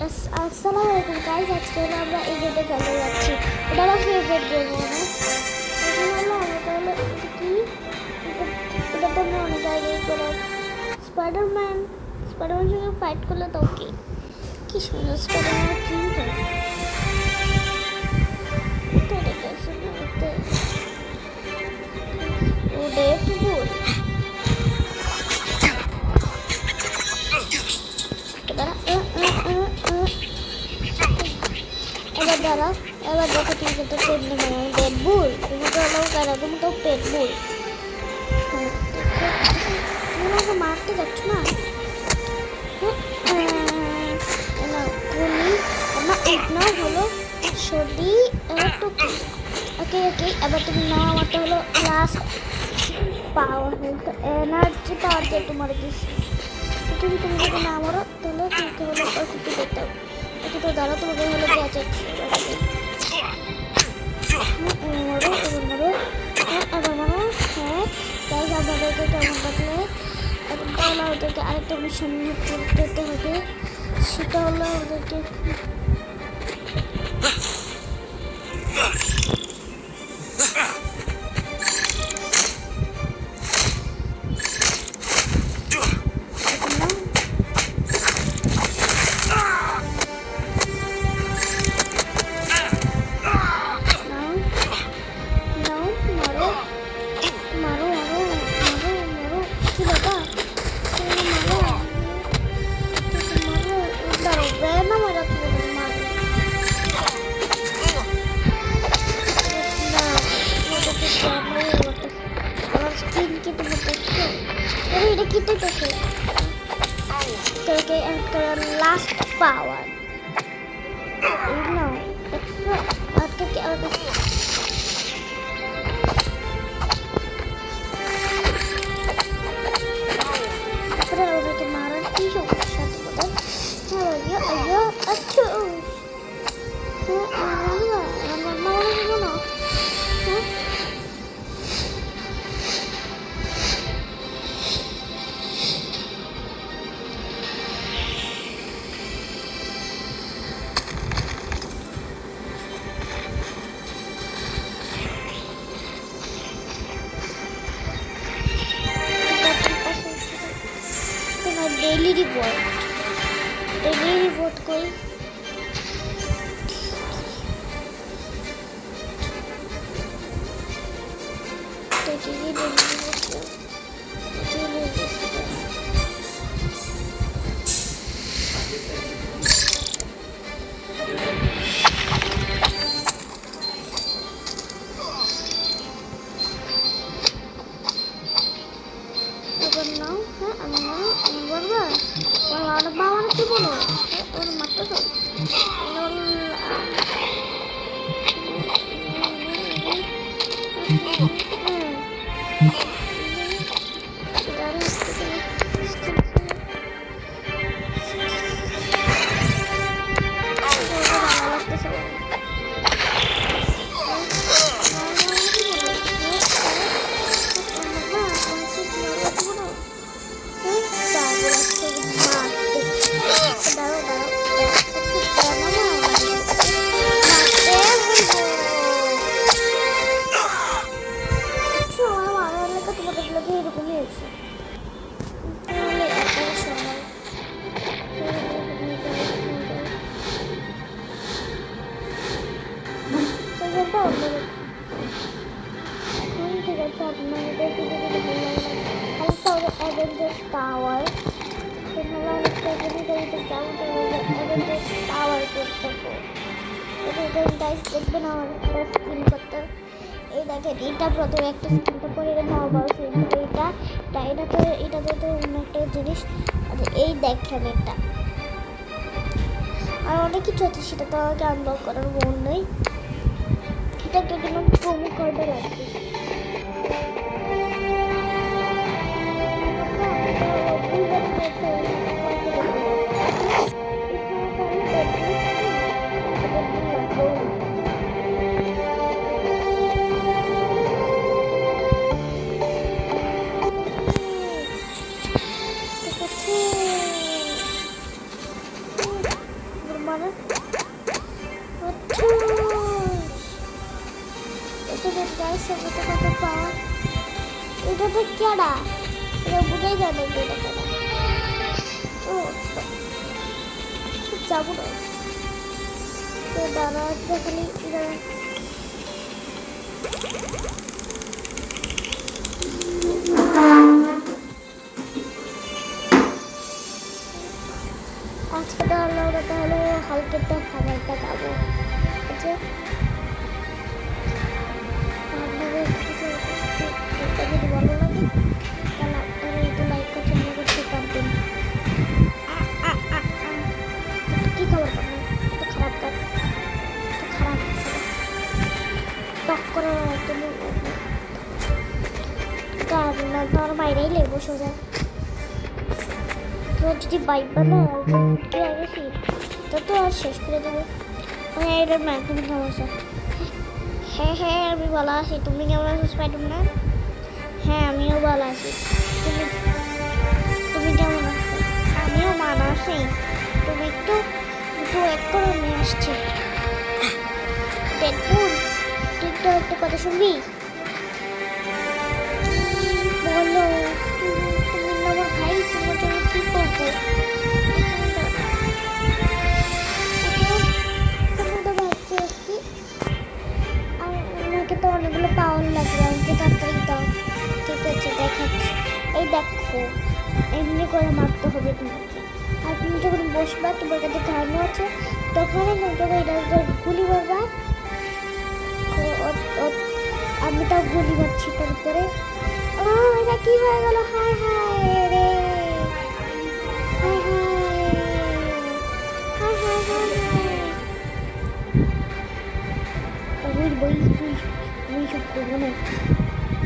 আসসালামু আলাইকুম গাইস, আজকে আমরা এই গেমটা খেলতে যাচ্ছি। এটা আমার ফেভারিট গেম। এটা তো আমি অনেক আগেই করে স্পাইডারম্যান সঙ্গে ফাইট করলে তো ওকে কি সুন্দর স্পাইডারম্যান কিন্তু এবার দাঁড়া, এবার দেখো তুমি কিন্তু তেমনি মানে পেট বুল, তুমি তো হলো কেন, তুমি তো পেট বুল। তুমি আমাকে মারতে যাচ্ছ না? না হলো সর্দি টুকি। ওকে ওকে, এবার তুমি নাও। আমারটা হলো লাস্ট পাওয়ার, এনার্জি পাওয়ার দিয়ে তোমার দিচ্ছি। তুমি যদি না মারো তাহলে তোমাকে হলো কিছু করতে হবে। ওকে তো দাঁড়া, তোমাকে হলো গ্যাজেট আপনাদেরকে কেমন লাগলে এখন তাহলে ওদেরকে আরেকটা মিশন যেতে হবে। সেটা হলো ওদেরকে লাস্ট পাওয়ার ওদেরকে মারার কি সমস্যা তোমাদের? আচ্ছা डेली रिपोर्ट कोई টাওয়ার দেখবেন আমার স্ক্রিন করতে। এই দেখেন, এটা প্রথমে একটা স্ক্রিনটা পরে নর্মাল স্ক্রিন, এটাতে তো অন্য একটা জিনিস। আর এই দেখেন এটা আর অনেক কিছু আছে, সেটা তো আমাকে আনলক করার মন নেই। এটা একটা জন্য প্রোমো কার্ডে লাগবে। মানে এটা গাইস এটা কত পাওয়া এটা তো কেডা এটা বুঝাই যায় না এটা কেডা ও যাবো না তো দাঁড়া খালি আজকে তাহলে হালকা একটা খাবারটা খাবো ঠিক আছে আপনাদের যদি ভালো লাগে তাহলে আপনারা একটু লাইক করতে করতে পারবেন কী খাবার পাবেন এত খারাপ কাজ এত খারাপ টক করে একদম তোমার বাইরেই লেবো সোজা যদি বাইকটা না উঠতে গেছি তো আর শেষ করে দেবো হ্যাঁ এটা ম্যাম তুমি কেমন আছো হ্যাঁ হ্যাঁ আমি ভালো আছি তুমি কেমন আছো স্পাইডারম্যান হ্যাঁ আমিও ভালো আছি তুমি কেমন আছো আমিও ভালো আছি তুমি একটু এক করে নিয়ে আসছি ডেডপুল তুই তো একটা কথা শুনবি বলো তুমি আমার ভাই তোমার জন্য কি করবো আমাকে তো অনেকগুলো পাওয়ার লাগবে আমাকে তাড়াতাড়ি দাও ঠিক আছে দেখাচ্ছি এই দেখো এমনি করে মারতে হবে তোমাকে আর তুমি যখন বসবা তোমার কাছে ঘাড়ো আছে তখন এটা গুলি মারবা আমি তাও গুলি মারছি তার উপরে এটা কি হয়ে গেল হায় হায় রে হায় হায় হায় হায় হায় বই তুই এইসব করবো না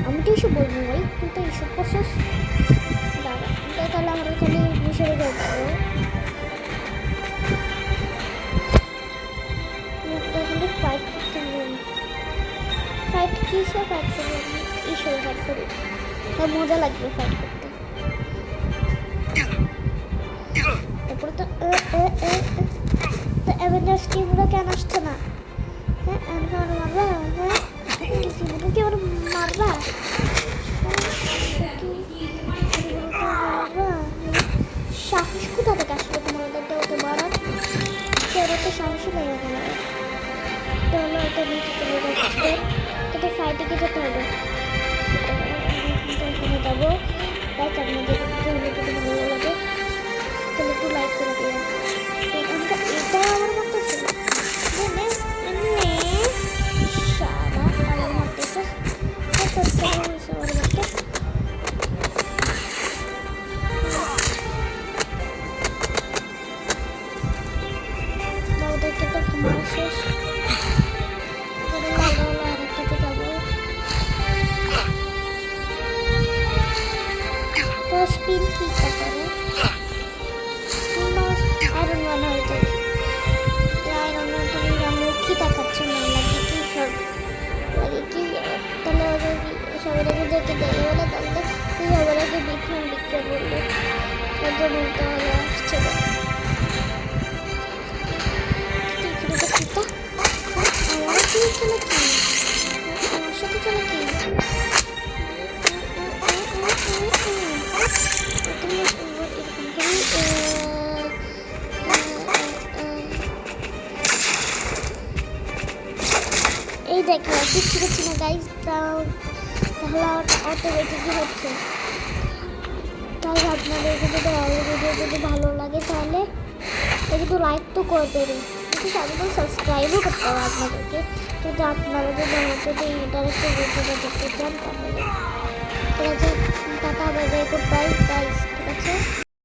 আমি তো এইসব বলবো ভাই তুই তো এইসব করছিস দাদা তাহলে আমরা খালি মিশরে যাবো ফাইট করতে ফাইট কিসে ফাইট করি আমি ঈশ্বরে ফাইট করি মজা লাগবে ফাইট করতে তারপরে তো অ্যাভেঞ্জার্স টিমরা কেন আসছে না হ্যাঁ আমি মারবা হ্যাঁ কি ওরা মারবা সাহস কোথা থেকে আসলো তোমাদেরকে ওকে মারার ওরা তো সাহসই নেই ওখানে তাহলে ওটা নিচে চলে যাচ্ছে এটা ফাইটিংয়ে যেতে হবে এখানে যাবো লাইক আপনাদের যদি ভালো লাগে তাহলে একটু লাইক করে দিও এটা আমার মতো ছিল সারা আমার মতো ওদেরকে তো ঘুমানো শেষ আরেকটাতে যাবো তো স্পিন কিটা করে আয়রন ম্যান হয়ে যায় আয়রন ম্যান তুমি মুখই দেখাচ্ছে না লাগে কি সব লাগে কি তাহলে ওদের সবাইকে যেতে দেবে বলে তাহলে সবাইকে বিক্রম বললো ওদের বলতে হবে আসছে আমার সাথে চলে কি এই দেখো কিচ্ছু করছি না গাইজ তাহলে অটো রেখে কি হচ্ছে তাই আপনাদের ভিডিও যদি ভালো লাগে তাহলে একটু লাইক তো করে দেবে কিন্তু সাথে সাবস্ক্রাইবও করতে হবে আপনাদেরকে যদি আপনারা যদি আমার যদি ইন্টারেস্টেড ভিডিওটা দেখতে চান তাহলে ঠিক আছে tata bye bye good bye guys ঠিক আছে